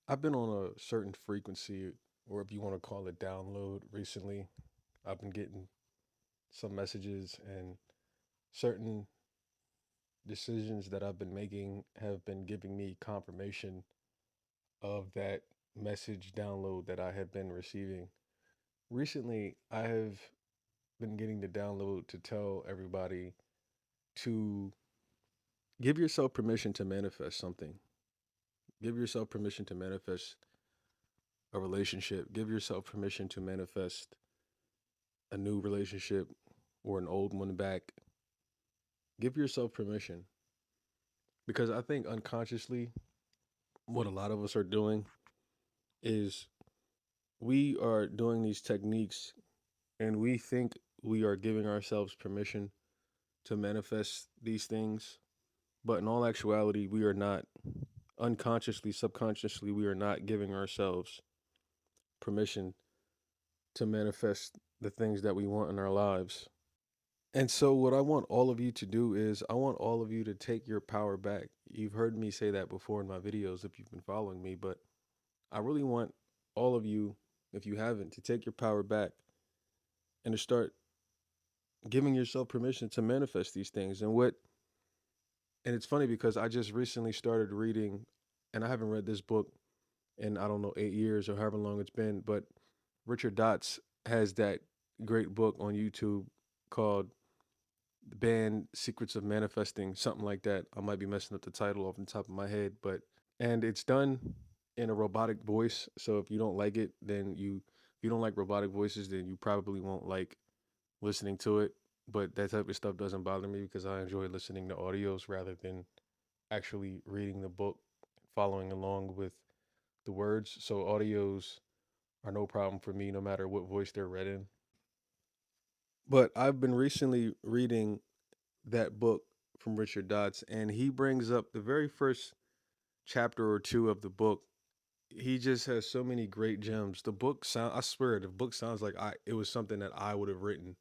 I've been on a certain frequency, or if you want to call it download, recently. I've been getting some messages, and certain decisions that I've been making have been giving me confirmation of that message download that I have been receiving. Recently, I have been getting the download to tell everybody to give yourself permission to manifest something. Give yourself permission to manifest a relationship. Give yourself permission to manifest a new relationship or an old one back. Give yourself permission, because I think unconsciously, what a lot of us are doing is we are doing these techniques and we think we are giving ourselves permission to manifest these things. But in all actuality, we are not. Unconsciously, subconsciously, we are not giving ourselves permission to manifest the things that we want in our lives. And so, what I want all of you to do is, I want all of you to take your power back. You've heard me say that before in my videos if you've been following me, but I really want all of you, if you haven't, to take your power back and to start giving yourself permission to manifest these things. And it's funny because I just recently started reading, and I haven't read this book in, I don't know, 8 years or however long it's been, but Richard Dotts has that great book on YouTube called The Band Secrets of Manifesting, something like that. I might be messing up the title off the top of my head, but and it's done in a robotic voice. So if you don't like it, then if you don't like robotic voices, then you probably won't like listening to it. But that type of stuff doesn't bother me because I enjoy listening to audios rather than actually reading the book, following along with the words. So audios are no problem for me, no matter what voice they're read in. But I've been recently reading that book from Richard Dotts, and he brings up the very first chapter or two of the book. He just has so many great gems. The book sound I swear the book sounds like I it was something that I would have written,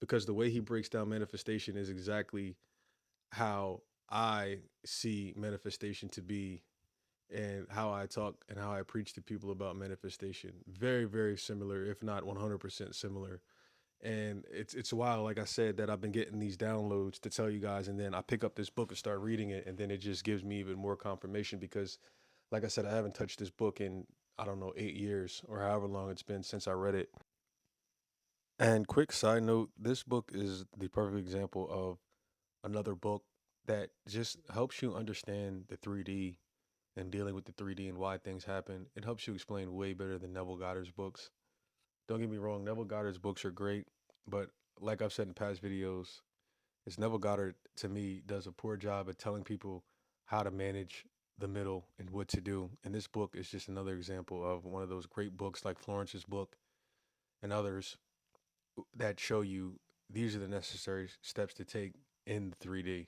because the way he breaks down manifestation is exactly how I see manifestation to be, and how I talk and how I preach to people about manifestation. Very, very similar, if not 100% similar. And it's wild, like I said, that I've been getting these downloads to tell you guys, and then I pick up this book and start reading it, and then it just gives me even more confirmation because, like I said, I haven't touched this book in, I don't know, 8 years or however long it's been since I read it. And quick side note, this book is the perfect example of another book that just helps you understand the 3D and dealing with the 3D and why things happen. It helps you explain way better than Neville Goddard's books. Don't get me wrong, Neville Goddard's books are great, but like I've said in past videos, it's Neville Goddard to me does a poor job at telling people how to manage the middle and what to do. And this book is just another example of one of those great books like Florence's book and others that show you these are the necessary steps to take in 3D.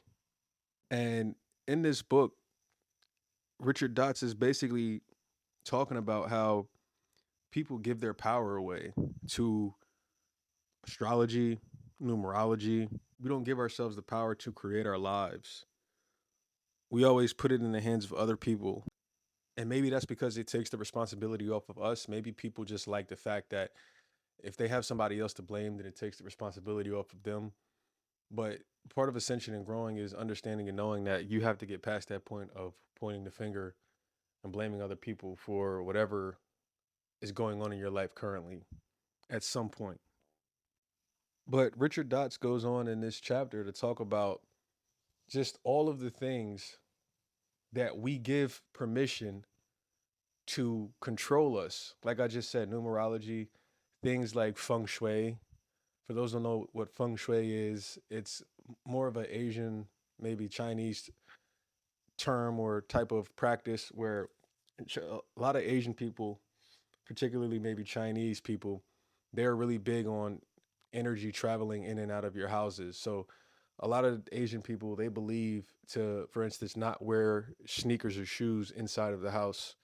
And in this book, Richard Dotts is basically talking about how people give their power away to astrology, numerology. We don't give ourselves the power to create our lives. We always put it in the hands of other people. And maybe that's because it takes the responsibility off of us. Maybe people just like the fact that if they have somebody else to blame, then it takes the responsibility off of them. But part of ascension and growing is understanding and knowing that you have to get past that point of pointing the finger and blaming other people for whatever is going on in your life currently at some point. But Richard Dotts goes on in this chapter to talk about just all of the things that we give permission to control us. Like I just said, numerology, things like feng shui. For those who don't know what feng shui is, it's more of an Asian, maybe Chinese term or type of practice where a lot of Asian people, particularly maybe Chinese people, they're really big on energy traveling in and out of your houses. So a lot of Asian people, they believe to, for instance, not wear sneakers or shoes inside of the house.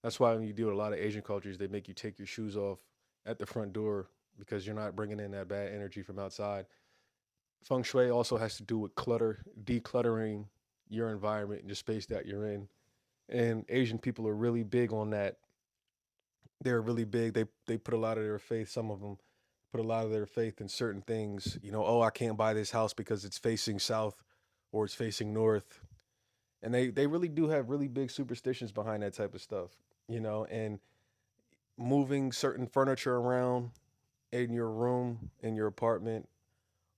That's why when you deal with a lot of Asian cultures, they make you take your shoes off at the front door because you're not bringing in that bad energy from outside. Feng shui also has to do with clutter, decluttering your environment and the space that you're in. And Asian people are really big on that. They're really big. They put a lot of their faith. Some of them put a lot of their faith in certain things. You know, oh, I can't buy this house because it's facing south or it's facing north. And they really do have really big superstitions behind that type of stuff. You know, and moving certain furniture around in your room, in your apartment,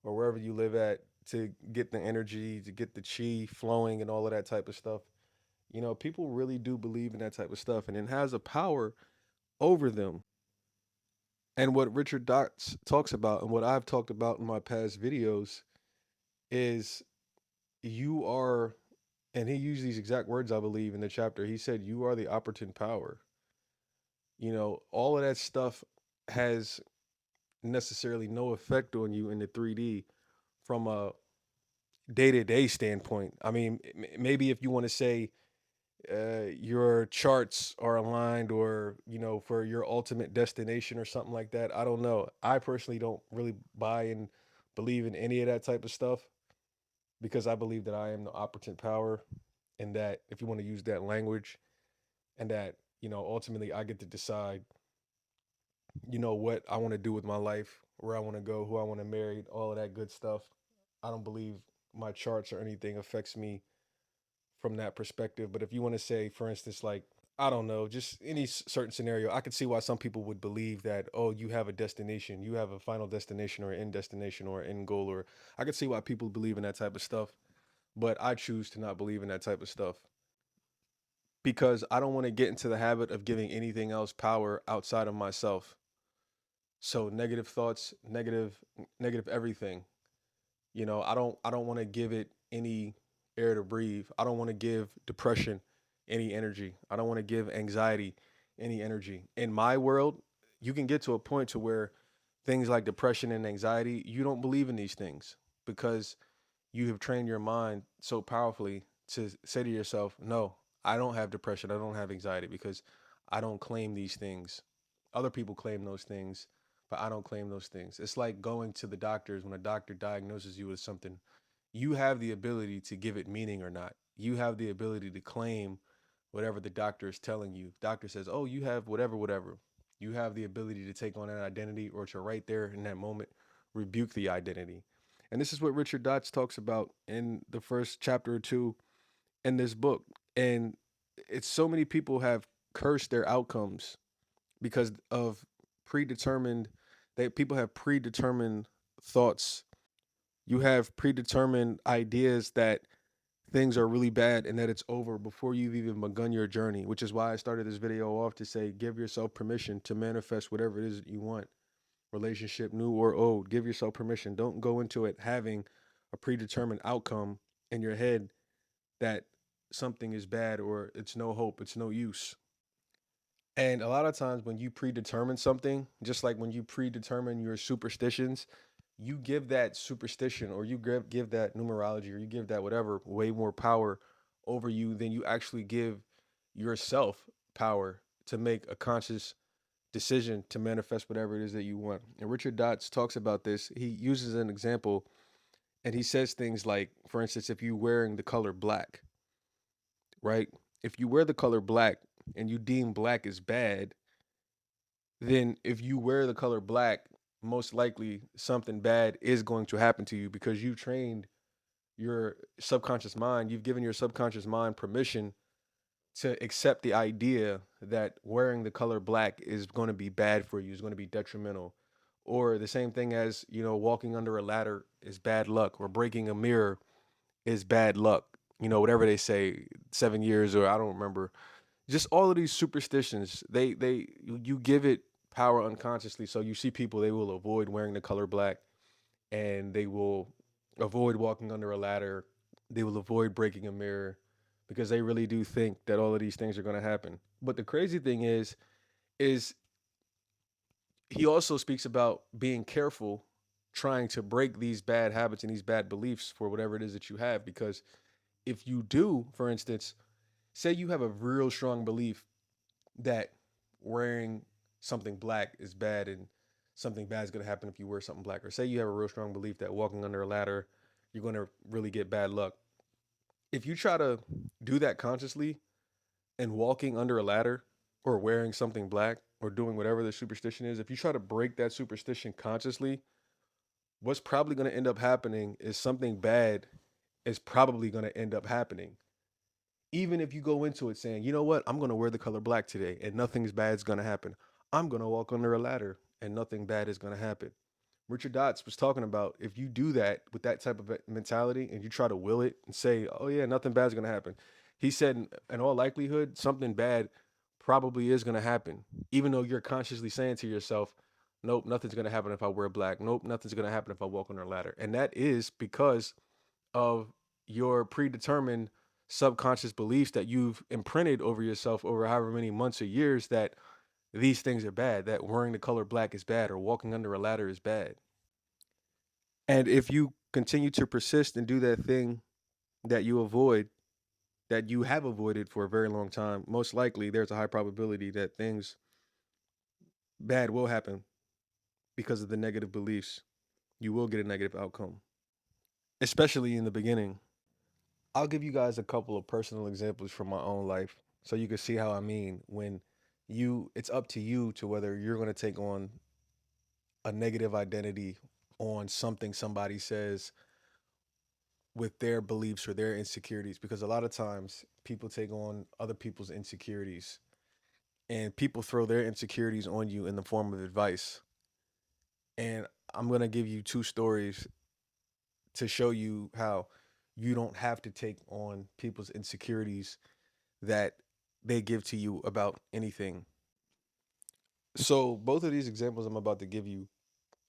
or wherever you live at to get the energy, to get the chi flowing and all of that type of stuff. You know, people really do believe in that type of stuff and it has a power over them. And what Richard Dotts talks about and what I've talked about in my past videos is you are, and he used these exact words, I believe, in the chapter. He said, you are the opportune power. You know, all of that stuff has necessarily no effect on you in the 3D from a day to day standpoint. I mean, maybe if you want to say your charts are aligned or, you know, for your ultimate destination or something like that. I don't know. I personally don't really buy and believe in any of that type of stuff because I believe that I am the operative power and that if you want to use that language and that, you know, ultimately I get to decide, you know, what I want to do with my life, where I want to go, who I want to marry, all of that good stuff. I don't believe my charts or anything affects me from that perspective. But if you want to say, for instance, like, I don't know, just any certain scenario, I could see why some people would believe that, oh, you have a destination, you have a final destination or an end destination or an end goal, or I could see why people believe in that type of stuff. But I choose to not believe in that type of stuff because I don't want to get into the habit of giving anything else power outside of myself. So negative thoughts, negative everything. You know, I don't want to give it any air to breathe. I don't want to give depression any energy. I don't want to give anxiety any energy. In my world, you can get to a point to where things like depression and anxiety, you don't believe in these things because you have trained your mind so powerfully to say to yourself, no, I don't have depression. I don't have anxiety because I don't claim these things. Other people claim those things, but I don't claim those things. It's like going to the doctors when a doctor diagnoses you with something. You have the ability to give it meaning or not. You have the ability to claim whatever the doctor is telling you. Doctor says, oh, you have whatever, whatever. You have the ability to take on an identity or to right there in that moment rebuke the identity. And this is what Richard Dotts talks about in the first chapter or two in this book. And it's so many people have cursed their outcomes because of predetermined, that people have predetermined thoughts. You have predetermined ideas that things are really bad and that it's over before you've even begun your journey, which is why I started this video off to say give yourself permission to manifest whatever it is that you want. Relationship, new or old, give yourself permission. Don't go into it having a predetermined outcome in your head that something is bad or it's no hope, it's no use. And a lot of times when you predetermine something, just like when you predetermine your superstitions, you give that superstition or you give that numerology or you give that whatever way more power over you than you actually give yourself power to make a conscious decision to manifest whatever it is that you want. And Richard Dotts talks about this. He uses an example and he says things like, for instance, if you're wearing the color black, right? If you wear the color black and you deem black as bad, then if you wear the color black, most likely something bad is going to happen to you because you trained your subconscious mind, you've given your subconscious mind permission to accept the idea that wearing the color black is going to be bad for you, is going to be detrimental. Or the same thing as, you know, walking under a ladder is bad luck, or breaking a mirror is bad luck. You know, whatever they say, 7 years, or I don't remember. Just all of these superstitions, you give it power unconsciously. So you see people, they will avoid wearing the color black and they will avoid walking under a ladder. They will avoid breaking a mirror because they really do think that all of these things are going to happen. But the crazy thing is he also speaks about being careful trying to break these bad habits and these bad beliefs for whatever it is that you have. Because if you do, for instance, say you have a real strong belief that wearing something black is bad and something bad is going to happen if you wear something black, or say you have a real strong belief that walking under a ladder you're going to really get bad luck. If you try to do that consciously, and walking under a ladder or wearing something black or doing whatever the superstition is, if you try to break that superstition consciously, what's probably going to end up happening is something bad is probably going to end up happening. Even if you go into it saying, you know what, I'm going to wear the color black today and nothing's bad is going to happen. I'm going to walk under a ladder and nothing bad is going to happen. Richard Dotts was talking about if you do that with that type of mentality and you try to will it and say, oh, yeah, nothing bad is going to happen. He said, in all likelihood, something bad probably is going to happen, even though you're consciously saying to yourself, nope, nothing's going to happen if I wear black. Nope, nothing's going to happen if I walk on a ladder. And that is because of your predetermined subconscious beliefs that you've imprinted over yourself over however many months or years that these things are bad, that wearing the color black is bad or walking under a ladder is bad. And if you continue to persist and do that thing that you avoid, that you have avoided for a very long time, most likely there's a high probability that things bad will happen because of the negative beliefs. You will get a negative outcome, especially in the beginning. I'll give you guys a couple of personal examples from my own life so you can see how I mean when it's up to you to whether you're going to take on a negative identity on something somebody says with their beliefs or their insecurities, because a lot of times people take on other people's insecurities and people throw their insecurities on you in the form of advice. And I'm going to give you two stories to show you how you don't have to take on people's insecurities that they give to you about anything. So both of these examples I'm about to give you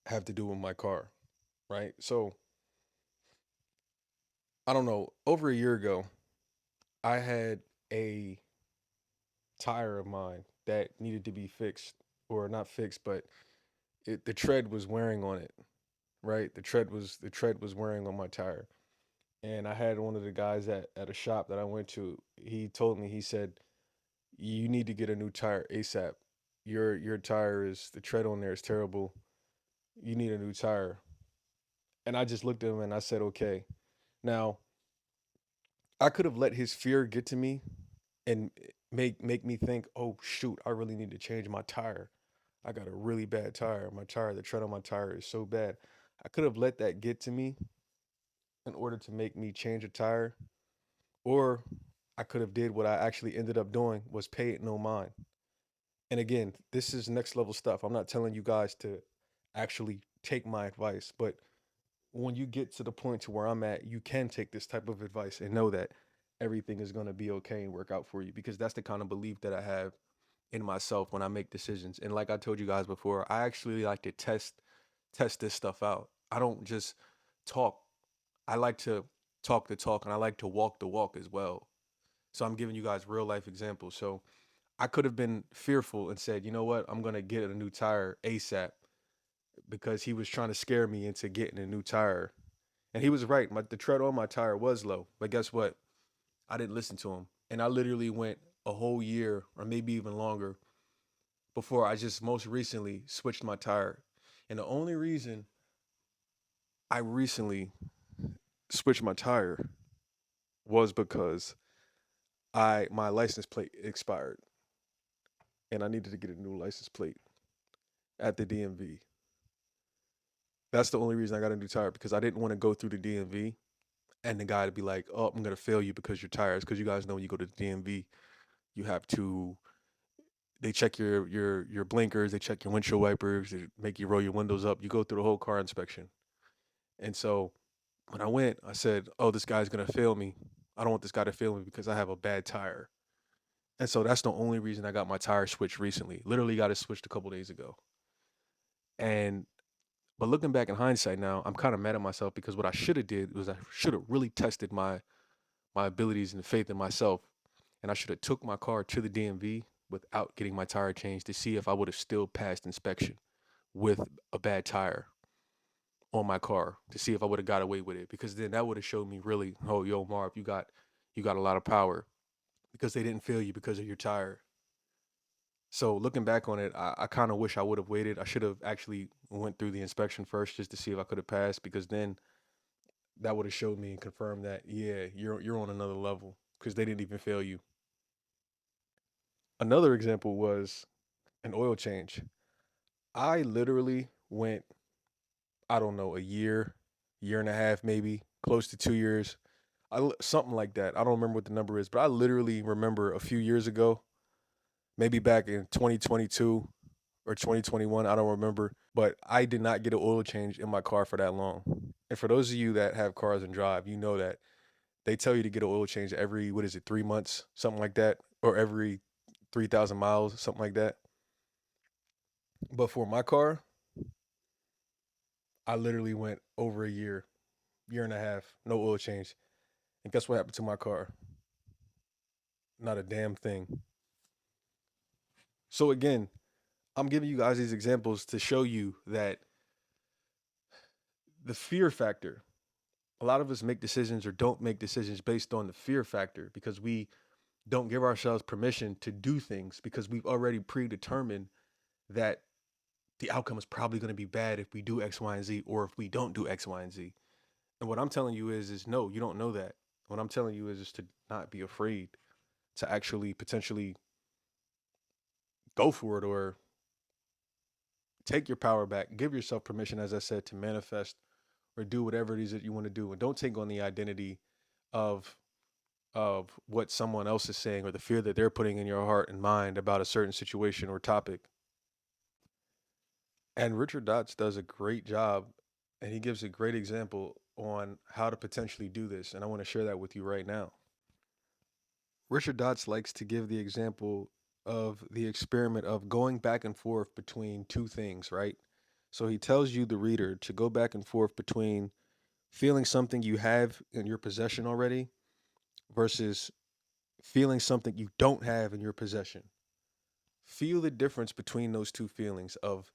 have to do with my car, right? So I don't know, over a year ago, I had a tire of mine that needed to be fixed, or not fixed, but the tread was wearing on it, right? The tread was wearing on my tire. And I had one of the guys at a shop that I went to, he told me, he said, you need to get a new tire ASAP. Your tire is the tread on there is terrible. You need a new tire. And I just looked at him and I said, okay. Now, I could have let his fear get to me and make me think, oh shoot, I really need to change my tire. I got a really bad tire. The tread on my tire is so bad. I could have let that get to me in order to make me change a tire, or I could have did what I actually ended up doing was pay it no mind. And again, this is next level stuff. I'm not telling you guys to actually take my advice, but when you get to the point to where I'm at, you can take this type of advice and know that everything is going to be okay and work out for you, because that's the kind of belief that I have in myself when I make decisions. And like I told you guys before, I actually like to test this stuff out. I don't just talk. I like to talk the talk and I like to walk the walk as well. So I'm giving you guys real life examples. So I could have been fearful and said, you know what, I'm going to get a new tire ASAP, because he was trying to scare me into getting a new tire. And he was right. The tread on my tire was low. But guess what? I didn't listen to him. And I literally went a whole year or maybe even longer before I just most recently switched my tire. And the only reason I recently switched my tire was because I my license plate expired and I needed to get a new license plate at the DMV. That's the only reason I got a new tire, because I didn't want to go through the DMV and the guy to be like, "Oh, I'm gonna fail you because your tires." Because you guys know when you go to the DMV, you have to they check your blinkers, they check your windshield wipers, they make you roll your windows up. You go through the whole car inspection. And so when I went, I said, "Oh, this guy's gonna fail me. I don't want this guy to fail me because I have a bad tire." And so that's the only reason I got my tire switched recently. Literally got it switched a couple days ago. And but looking back in hindsight now, I'm kind of mad at myself because what I should have did was I should have really tested my abilities and faith in myself, and I should have took my car to the DMV without getting my tire changed to see if I would have still passed inspection with a bad tire on my car, to see if I would have got away with it, because then that would have showed me really, oh yo Marv, you got a lot of power, because they didn't fail you because of your tire. So looking back on it, I kind of wish I would have waited. I should have actually went through the inspection first just to see if I could have passed, because then that would have showed me and confirmed that yeah, you're on another level because they didn't even fail you. Another example was an oil change. I literally went, I don't know, a year, year and a half, maybe close to 2 years, something like that. I don't remember what the number is, but I literally remember a few years ago, maybe back in 2022 or 2021, I don't remember, but I did not get an oil change in my car for that long. And for those of you that have cars and drive, you know that they tell you to get an oil change every, what is it, 3 months, something like that, or every 3,000 miles, something like that. But for my car, I literally went over a year, year and a half, no oil change. And guess what happened to my car? Not a damn thing. So again, I'm giving you guys these examples to show you that the fear factor, a lot of us make decisions or don't make decisions based on the fear factor because we don't give ourselves permission to do things because we've already predetermined that the outcome is probably going to be bad if we do X, Y, and Z, or if we don't do X, Y, and Z. And what I'm telling you is no, you don't know that. What I'm telling you is just to not be afraid to actually potentially go for it or take your power back. Give yourself permission, as I said, to manifest or do whatever it is that you want to do, and don't take on the identity of what someone else is saying or the fear that they're putting in your heart and mind about a certain situation or topic. And Richard Dotts does a great job, and he gives a great example on how to potentially do this. And I want to share that with you right now. Richard Dotts likes to give the example of the experiment of going back and forth between two things, right? So he tells you, the reader, to go back and forth between feeling something you have in your possession already versus feeling something you don't have in your possession. Feel the difference between those two feelings of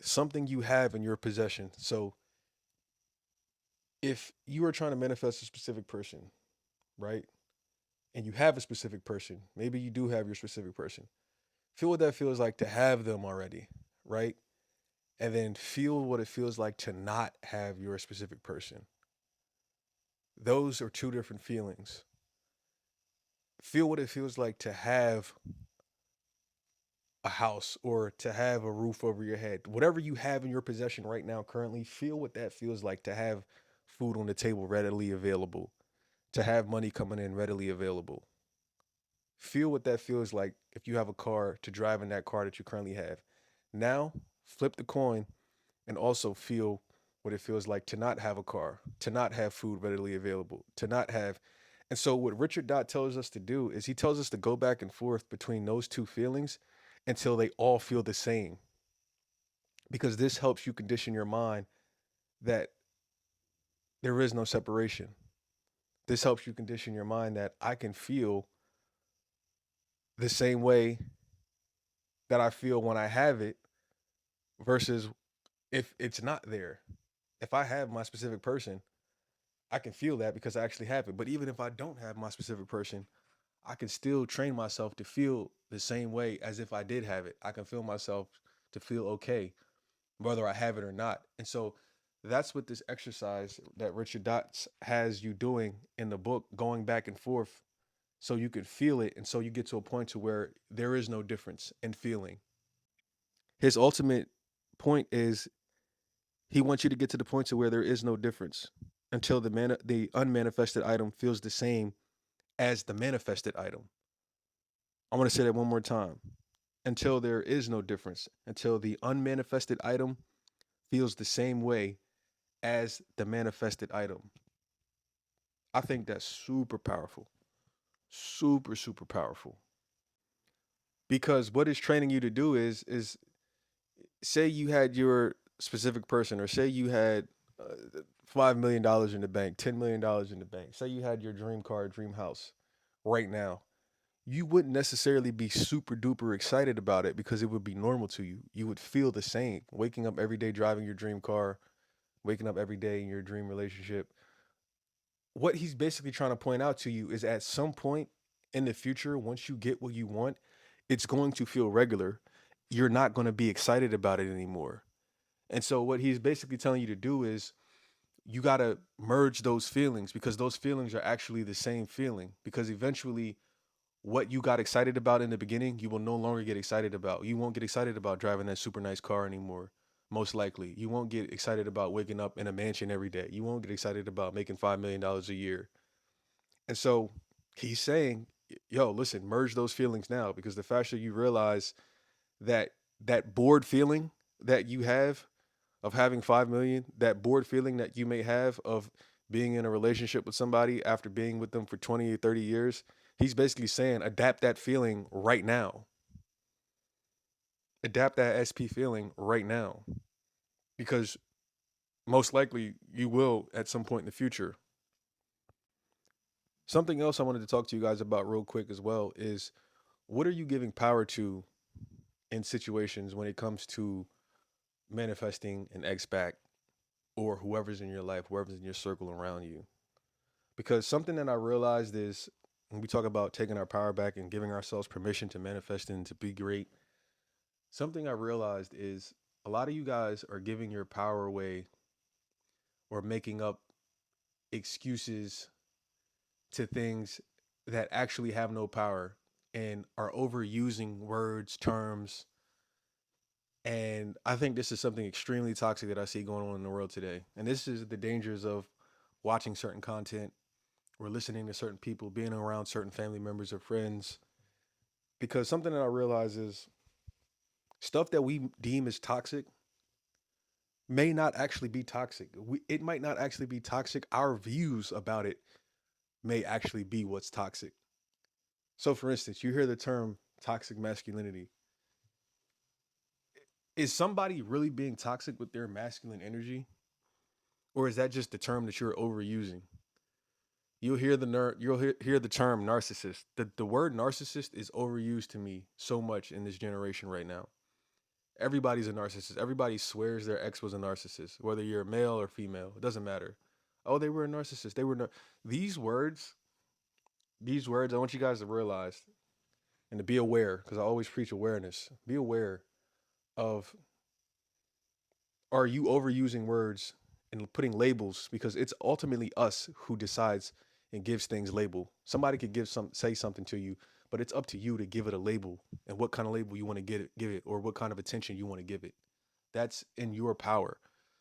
something you have in your possession. So if you are trying to manifest a specific person, right? And you have a specific person, maybe you do have your specific person. Feel what that feels like to have them already, right? And then feel what it feels like to not have your specific person. Those are two different feelings. Feel what it feels like to have a house or to have a roof over your head. Whatever you have in your possession right now, currently, feel what that feels like to have food on the table readily available, to have money coming in readily available. Feel what that feels like if you have a car to drive in that car that you currently have. Now, flip the coin and also feel what it feels like to not have a car, to not have food readily available, to not have. And so, what Richard Dot tells us to do is he tells us to go back and forth between those two feelings until they all feel the same, because this helps you condition your mind that there is no separation. This helps you condition your mind that I can feel the same way that I feel when I have it versus if it's not there. If I have my specific person, I can feel that because I actually have it. But even if I don't have my specific person, I can still train myself to feel the same way as if I did have it. I can feel myself to feel okay, whether I have it or not. And so that's what this exercise that Richard Dotts has you doing in the book, going back and forth so you can feel it. And so you get to a point to where there is no difference in feeling. His ultimate point is he wants you to get to the point to where there is no difference until the unmanifested item feels the same as the manifested item. I want to say that one more time. Until there is no difference, until the unmanifested item feels the same way as the manifested item. I think that's super powerful. Super, super powerful. Because what it's training you to do is say you had your specific person, or say you had $5 million in the bank, $10 million in the bank. Say you had your dream car, dream house right now. You wouldn't necessarily be super duper excited about it because it would be normal to you. You would feel the same. Waking up every day driving your dream car, waking up every day in your dream relationship. What he's basically trying to point out to you is at some point in the future, once you get what you want, it's going to feel regular. You're not going to be excited about it anymore. And so, what he's basically telling you to do is you got to merge those feelings because those feelings are actually the same feeling. Because eventually, what you got excited about in the beginning, you will no longer get excited about. You won't get excited about driving that super nice car anymore. Most likely, you won't get excited about waking up in a mansion every day. You won't get excited about making $5 million a year. And so he's saying, yo, listen, merge those feelings now, because the faster you realize that that bored feeling that you have of having 5 million, that bored feeling that you may have of being in a relationship with somebody after being with them for 20 or 30 years, he's basically saying adapt that feeling right now. Adapt that SP feeling right now, because most likely you will at some point in the future. Something else I wanted to talk to you guys about real quick as well is, what are you giving power to in situations when it comes to manifesting an X back, or whoever's in your life, whoever's in your circle around you? Because something that I realized is, when we talk about taking our power back and giving ourselves permission to manifest and to be great, something I realized is a lot of you guys are giving your power away or making up excuses to things that actually have no power, and are overusing words, terms. And I think this is something extremely toxic that I see going on in the world today. And this is the dangers of watching certain content or listening to certain people, being around certain family members or friends. Because something that I realize is, stuff that we deem as toxic may not actually be toxic. It might not actually be toxic. Our views about it may actually be what's toxic. So, for instance, you hear the term toxic masculinity. Is somebody really being toxic with their masculine energy, or is that just the term that you're overusing? You'll hear the term narcissist. The word narcissist is overused to me so much in this generation right now. Everybody's a narcissist. Everybody swears their ex was a narcissist, whether you're male or female. It doesn't matter. Oh, they were a narcissist. These words. These words. I want you guys to realize and to be aware, because I always preach awareness. Be aware of, are you overusing words and putting labels, because it's ultimately us who decides and gives things label. Somebody could say something to you, but it's up to you to give it a label, and what kind of label you want to give it, or what kind of attention you want to give it. That's in your power.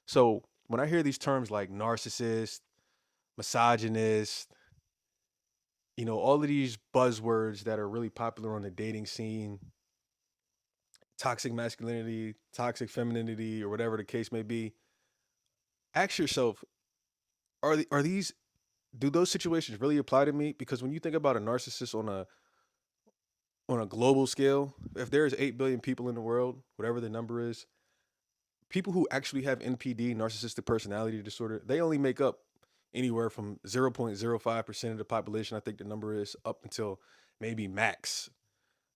So when I hear these terms like narcissist, misogynist, all of these buzzwords that are really popular on the dating scene, toxic masculinity, toxic femininity, or whatever the case may be, ask yourself, are these, do those situations really apply to me? Because when you think about a narcissist on a global scale, if there's 8 billion people in the world, whatever the number is, people who actually have NPD, narcissistic personality disorder, they only make up anywhere from 0.05% of the population. I think the number is up until maybe max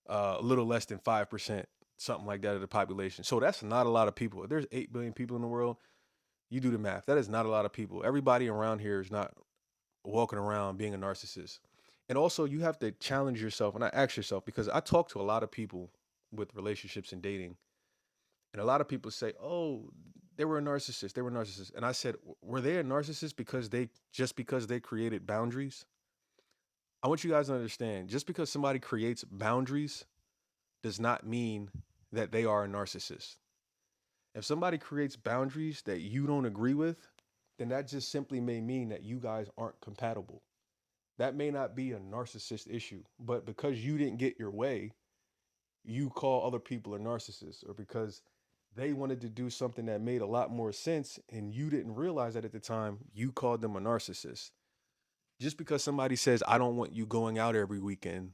a little less than 5%, something like that, of the population. So that's not a lot of people. If there's 8 billion people in the world, you do the math. That is not a lot of people. Everybody around here is not walking around being a narcissist. And also, you have to challenge yourself, and I ask yourself, because I talk to a lot of people with relationships and dating, and a lot of people say, "Oh, they were a narcissist. They were narcissists." And I said, "Were they a narcissist because they created boundaries?" I want you guys to understand, just because somebody creates boundaries does not mean that they are a narcissist. If somebody creates boundaries that you don't agree with, then that just simply may mean that you guys aren't compatible. That may not be a narcissist issue, but because you didn't get your way, you call other people a narcissist, or because they wanted to do something that made a lot more sense and you didn't realize that at the time, you called them a narcissist. Just because somebody says, I don't want you going out every weekend,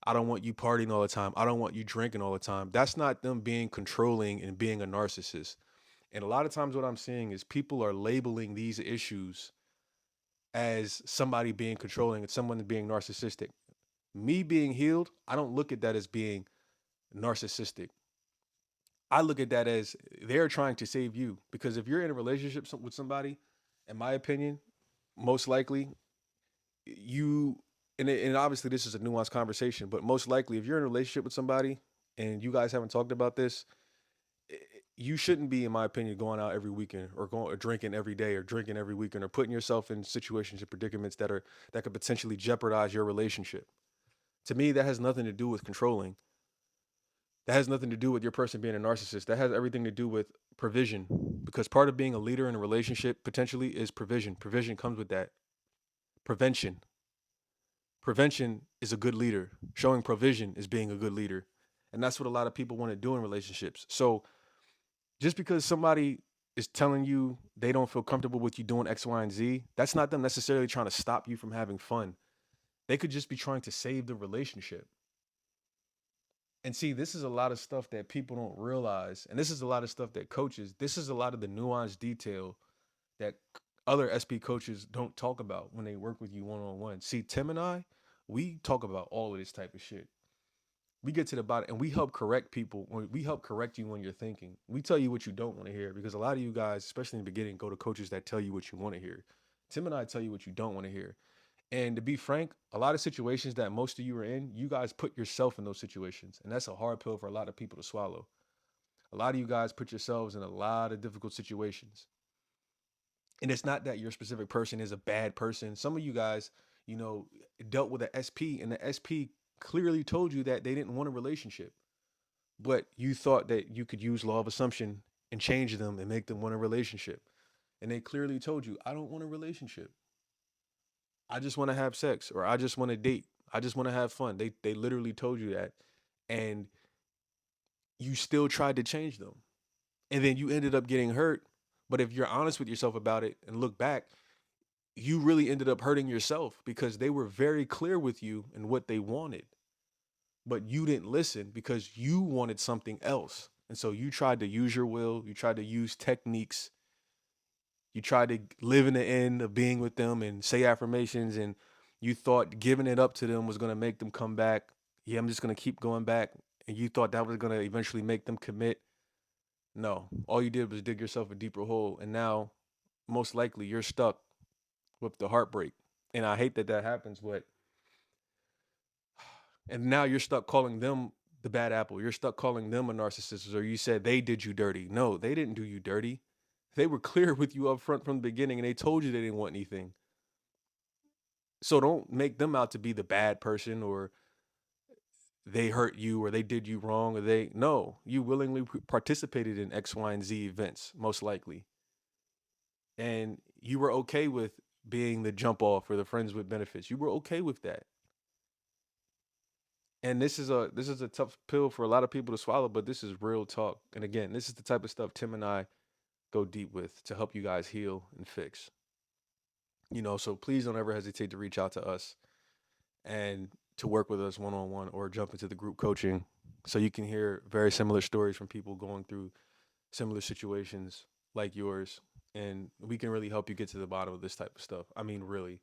I don't want you partying all the time, I don't want you drinking all the time, that's not them being controlling and being a narcissist. And a lot of times, what I'm seeing is people are labeling these issues as somebody being controlling and someone being narcissistic. Me being healed, I don't look at that as being narcissistic. I look at that as they're trying to save you. Because if you're in a relationship with somebody, in my opinion, most likely you, and obviously this is a nuanced conversation, but most likely if you're in a relationship with somebody and you guys haven't talked about this, you shouldn't be, in my opinion, going out every weekend, or going or drinking every day, or drinking every weekend, or putting yourself in situations and predicaments that could potentially jeopardize your relationship. To me, that has nothing to do with controlling. That has nothing to do with your person being a narcissist. That has everything to do with provision. Because part of being a leader in a relationship potentially is provision. Provision comes with that. Prevention. Prevention is a good leader. Showing provision is being a good leader. And that's what a lot of people want to do in relationships. So just because somebody is telling you they don't feel comfortable with you doing X, Y, and Z, that's not them necessarily trying to stop you from having fun. They could just be trying to save the relationship. And see, this is a lot of stuff that people don't realize. And this is a lot of stuff that coaches, this is a lot of the nuanced detail that other SP coaches don't talk about when they work with you one on one. See, Tim and I, we talk about all of this type of shit. We get to the bottom and we help correct people. We help correct you when you're thinking. We tell you what you don't want to hear because a lot of you guys, especially in the beginning, go to coaches that tell you what you want to hear. Tim and I tell you what you don't want to hear. And to be frank, a lot of situations that most of you are in, you guys put yourself in those situations. And that's a hard pill for a lot of people to swallow. A lot of you guys put yourselves in a lot of difficult situations. And it's not that your specific person is a bad person. Some of you guys, you know, dealt with an SP and the SP clearly told you that they didn't want a relationship. But you thought that you could use law of assumption and change them and make them want a relationship. And they clearly told you, I don't want a relationship. I just want to have sex or I just want to date. I just want to have fun. They literally told you that. And you still tried to change them. And then you ended up getting hurt. But if you're honest with yourself about it and look back, you really ended up hurting yourself because they were very clear with you and what they wanted. But you didn't listen because you wanted something else. And so you tried to use your will, you tried to use techniques, you tried to live in the end of being with them and say affirmations, and you thought giving it up to them was going to make them come back. Yeah, I'm just going to keep going back. And you thought that was going to eventually make them commit. No, all you did was dig yourself a deeper hole. And now, most likely, you're stuck with the heartbreak. And I hate that that happens, but and now you're stuck calling them the bad apple. You're stuck calling them a narcissist, or you said they did you dirty. No, they didn't do you dirty. They were clear with you up front from the beginning and they told you they didn't want anything. So don't make them out to be the bad person or they hurt you or they did you wrong or they no, you willingly participated in X, Y, and Z events, most likely. And you were okay with being the jump off or the friends with benefits. You were okay with that. And this is a tough pill for a lot of people to swallow, but this is real talk. And again, this is the type of stuff Tim and I go deep with to help you guys heal and fix. So please don't ever hesitate to reach out to us and to work with us one on one or jump into the group coaching so you can hear very similar stories from people going through similar situations like yours. And we can really help you get to the bottom of this type of stuff. I mean, really,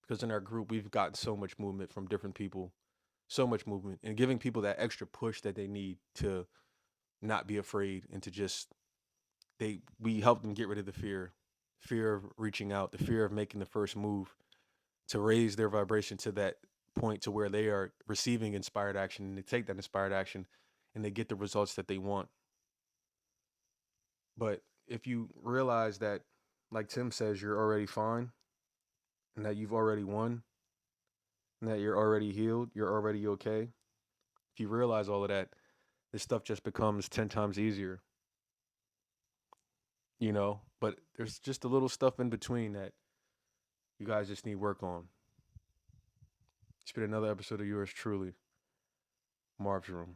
because in our group, we've gotten so much movement from different people, so much movement, and giving people that extra push that they need to not be afraid and to just we help them get rid of the fear of reaching out, the fear of making the first move to raise their vibration to that point to where they are receiving inspired action and they take that inspired action and they get the results that they want. But if you realize that, like Tim says, you're already fine and that you've already won and that you're already healed, you're already okay. If you realize all of that, this stuff just becomes 10 times easier. But there's just a little stuff in between that you guys just need work on. It's been another episode of yours truly, Marv's Room.